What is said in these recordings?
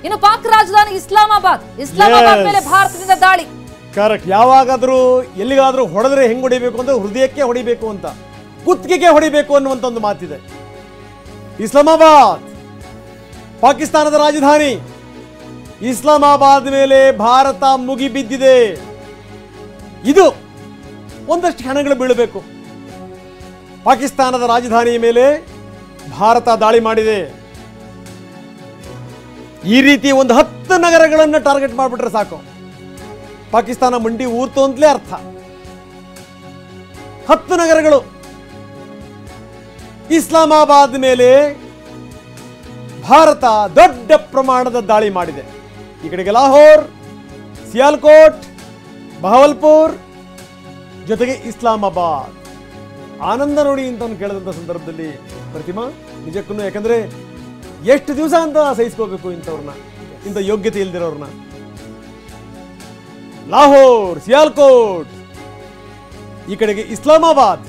ಇನ್ನು ಪಾಕ್ ರಾಜಧಾನಿ ಇಸ್ಲಾಮಾಬಾದ್ ಮೇಲೆ ಭಾರತದಿಂದ ದಾಳಿ. ಕರೆಕ್ಟ್. ಯಾವಾಗಾದ್ರೂ ಎಲ್ಲಿಗಾದ್ರೂ ಹೊಡೆದ್ರೆ ಹೆಂಗ್ ಹೊಡಿಬೇಕು ಅಂದ್ರೆ ಹೃದಯಕ್ಕೆ ಹೊಡಿಬೇಕು ಅಂತ, ಕುತ್ತಿಗೆಗೆ ಹೊಡಿಬೇಕು ಅನ್ನುವಂತ ಒಂದು ಮಾತಿದೆ. ಇಸ್ಲಾಮಾಬಾದ್ ಪಾಕಿಸ್ತಾನದ ರಾಜಧಾನಿ. ಇಸ್ಲಾಮಾಬಾದ್ ಮೇಲೆ ಭಾರತ ಮುಗಿ ಬಿದ್ದಿದೆ. ಇದು ಒಂದಷ್ಟು ಕ್ಷಣಗಳು ಬೀಳಬೇಕು. ಪಾಕಿಸ್ತಾನದ ರಾಜಧಾನಿಯ ಮೇಲೆ ಭಾರತ ದಾಳಿ ಮಾಡಿದೆ. ಈ ರೀತಿ ಒಂದು 10 ನಗರಗಳನ್ನು ಟಾರ್ಗೆಟ್ ಮಾಡಿಬಿಟ್ರೆ ಸಾಕು, ಪಾಕಿಸ್ತಾನ ಮಂಡಿ ಊರ್ತು ಅಂತಲೇ ಅರ್ಥ. 10 ನಗರಗಳು. ಇಸ್ಲಾಮಾಬಾದ್ ಮೇಲೆ ಭಾರತ ದೊಡ್ಡ ಪ್ರಮಾಣದ ದಾಳಿ ಮಾಡಿದೆ. ಈ ಕಡೆಗೆ ಲಾಹೋರ್, ಸಿಯಾಲ್ಕೋಟ್, ಬಹವಲ್ಪುರ್, ಜೊತೆಗೆ ಇಸ್ಲಾಮಾಬಾದ್. ಆನಂದ ನೋಡಿ ಅಂತ ಕೇಳಿದಂಥ ಸಂದರ್ಭದಲ್ಲಿ ಪ್ರತಿಮಾ ನಿಜಕ್ಕೂ, ಯಾಕಂದ್ರೆ ಎಷ್ಟು ದಿವಸ ಅಂತ ಸಹಿಸ್ಕೋಬೇಕು ಇಂಥವ್ರನ್ನ, ಇಂಥ ಯೋಗ್ಯತೆ ಇಲ್ದಿರೋರ್ನ. ಲಾಹೋರ್, ಸಿಯಾಲ್ಕೋಟ್, ಈ ಕಡೆಗೆ ಇಸ್ಲಾಮಾಬಾದ್.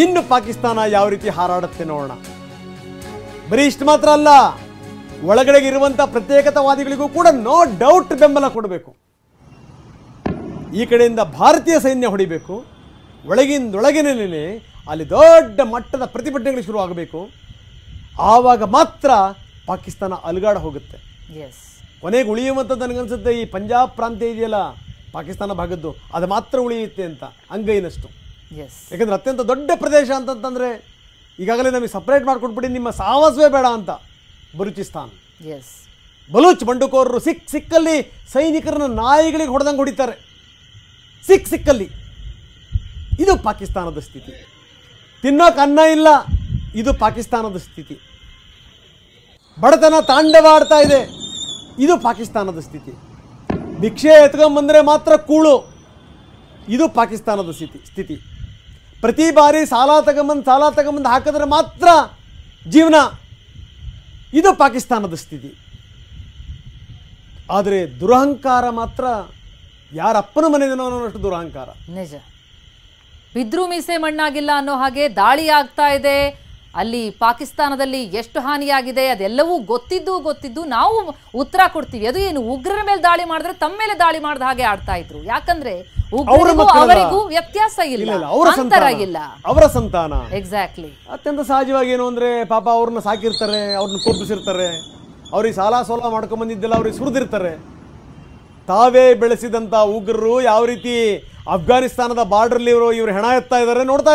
ಇನ್ನು ಪಾಕಿಸ್ತಾನ ಯಾವ ರೀತಿ ಹಾರಾಡುತ್ತೆ ನೋಡೋಣ. ಬರೀ ಇಷ್ಟು ಮಾತ್ರ ಅಲ್ಲ, ಒಳಗಡೆ ಇರುವಂತ ಪ್ರತ್ಯೇಕತಾವಾದಿಗಳಿಗೂ ಕೂಡ ನೋ ಡೌಟ್ ಬೆಂಬಲ ಕೊಡಬೇಕು. ಈ ಕಡೆಯಿಂದ ಭಾರತೀಯ ಸೈನ್ಯ ಹೊಡಿಬೇಕು, ಒಳಗಿನೊಳಗಿನೇ ಅಲ್ಲಿ ದೊಡ್ಡ ಮಟ್ಟದ ಪ್ರತಿಭಟನೆಗಳು ಶುರುವಾಗಬೇಕು. ಆವಾಗ ಮಾತ್ರ ಪಾಕಿಸ್ತಾನ ಅಲುಗಾಡ ಹೋಗುತ್ತೆ. ಕೊನೆಗೆ ಉಳಿಯುವಂಥದ್ದು ನನಗನ್ಸುತ್ತೆ ಈ ಪಂಜಾಬ್ ಪ್ರಾಂತ್ಯ ಇದೆಯಲ್ಲ ಪಾಕಿಸ್ತಾನ ಭಾಗದ್ದು, ಅದು ಮಾತ್ರ ಉಳಿಯುತ್ತೆ ಅಂತ, ಅಂಗೈನಷ್ಟು. ಯಾಕಂದ್ರೆ ಅತ್ಯಂತ ದೊಡ್ಡ ಪ್ರದೇಶ ಅಂತಂತಂದ್ರೆ ಈಗಾಗಲೇ ನಮಗೆ ಸಪ್ರೇಟ್ ಮಾಡ್ಕೊಟ್ಬಿಡಿ, ನಿಮ್ಮ ಸಾಹಸವೇ ಬೇಡ ಅಂತ. ಬಲೂಚಿಸ್ತಾನ್, ಬಲೂಚ್ ಬಂಡುಕೋರರು ಸಿಕ್ಕಲ್ಲಿ ಸೈನಿಕರನ್ನ ನಾಯಿಗಳಿಗೆ ಹೊಡೆದಂಗೆ ಹೊಡಿತಾರೆ, ಸಿಕ್ಕಲ್ಲಿ. ಇದು ಪಾಕಿಸ್ತಾನದ ಸ್ಥಿತಿ. ತಿನ್ನೋಕೆ ಅನ್ನ ಇಲ್ಲ, ಇದು ಪಾಕಿಸ್ತಾನದ ಸ್ಥಿತಿ. ಬಡತನ ತಾಂಡವಾಡ್ತಾ ಇದೆ, ಇದು ಪಾಕಿಸ್ತಾನದ ಸ್ಥಿತಿ. ಭಿಕ್ಷೆ ಎತ್ಕೊಂಡ್ಬಂದ್ರೆ ಮಾತ್ರ ಕೂಳು, ಇದು ಪಾಕಿಸ್ತಾನದ ಸ್ಥಿತಿ. ಪ್ರತಿ ಬಾರಿ ಸಾಲ ತಗೊಂಬಂದು ಹಾಕಿದ್ರೆ ಮಾತ್ರ ಜೀವನ, ಇದು ಪಾಕಿಸ್ತಾನದ ಸ್ಥಿತಿ. ಆದರೆ ದುರಹಂಕಾರ ಮಾತ್ರ ಯಾರಪ್ಪನ ಮನೆದೇನೋ ಅನ್ನೋಷ್ಟು ದುರಹಂಕಾರ. ನಿಜ. ಬಿದ್ರು ಮೀಸೆ ಮಣ್ಣಾಗಿಲ್ಲ ಅನ್ನೋ ಹಾಗೆ ದಾಳಿ ಆಗ್ತಾ ಇದೆ. ಅಲ್ಲಿ ಪಾಕಿಸ್ತಾನದಲ್ಲಿ ಎಷ್ಟು ಹಾನಿಯಾಗಿದೆ ಅದೆಲ್ಲವೂ ಗೊತ್ತಿದ್ದು ನಾವು ಉತ್ತರ ಕೊಡ್ತೀವಿ. ಅದು ಏನು, ಉಗ್ರರ ಮೇಲೆ ದಾಳಿ ಮಾಡಿದ್ರೆ ತಮ್ಮ ಮೇಲೆ ದಾಳಿ ಮಾಡಿದ ಹಾಗೆ ಆಡ್ತಾ ಇದ್ರು. ಯಾಕಂದ್ರೆ ಅವರಿಗೂ ವ್ಯತ್ಯಾಸ ಇಲ್ಲ, ಅಂತರ ಇಲ್ಲ, ಅವರ ಸಂತಾನ. ಎಕ್ಸಾಕ್ಟ್ಲಿ. ಅತ್ಯಂತ ಸಹಜವಾಗಿ ಏನು ಅಂದ್ರೆ ಪಾಪ ಅವ್ರನ್ನ ಸಾಕಿರ್ತಾರೆ, ಅವ್ರನ್ನ ಕೋಪಿಸಿರ್ತಾರೆ, ಅವ್ರಿಗೆ ಸಾಲ ಸೋಲ ಮಾಡ್ಕೊಂಡ್ ಬಂದಿದ್ದೆಲ್ಲ ಅವ್ರಿಗೆ ಸುರಿದಿರ್ತಾರೆ. ತಾವೇ ಬೆಳೆಸಿದಂತ ಉಗ್ರರು ಯಾವ ರೀತಿ ಅಫ್ಘಾನಿಸ್ತಾನದ ಬಾರ್ಡರ್ಲಿ ಇವರು ಹೆಣ ಎತ್ತಾ ಇದ್ದಾರೆ ನೋಡ್ತಾ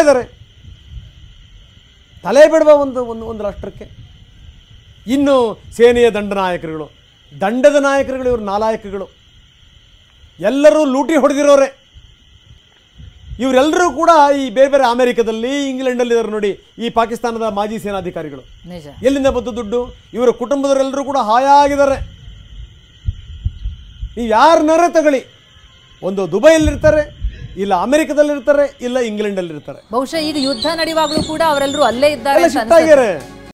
ಇದ್ದಾರೆ. ತಲೆ ಬಿಡುವ ಒಂದು ರಾಷ್ಟ್ರಕ್ಕೆ. ಇನ್ನು ಸೇನೆಯ ದಂಡದ ನಾಯಕರುಗಳು ಇವರು ನಾಲಾಯಕಗಳು. ಎಲ್ಲರೂ ಲೂಟಿ ಹೊಡೆದಿರೋರೆ. ಇವರೆಲ್ಲರೂ ಕೂಡ ಈ ಬೇರೆ ಅಮೆರಿಕದಲ್ಲಿ, ಇಂಗ್ಲೆಂಡಲ್ಲಿ ಇದ್ದಾರೆ ನೋಡಿ ಈ ಪಾಕಿಸ್ತಾನದ ಮಾಜಿ ಸೇನಾಧಿಕಾರಿಗಳು. ಎಲ್ಲಿಂದ ಬಂತು ದುಡ್ಡು? ಇವರ ಕುಟುಂಬದವರೆಲ್ಲರೂ ಕೂಡ ಹಾಯಾಗಿದ್ದಾರೆ. ನೀವು ಯಾರನ್ನಾರೇ ತಗೊಳ್ಳಿ, ಒಂದು ದುಬೈಯಲ್ಲಿರ್ತಾರೆ, ಇಲ್ಲ ಅಮೆರಿಕದಲ್ಲಿರ್ತಾರೆ, ಇಲ್ಲ ಇಂಗ್ಲೆಂಡಲ್ಲಿರ್ತಾರೆ. ಬಹುಶಃ ಈಗ ಯುದ್ಧ ನಡೆಯುವಾಗಲೂ ಕೂಡ ಅವರೆಲ್ಲರೂ ಅಲ್ಲೇ ಇದ್ದಾರೆ.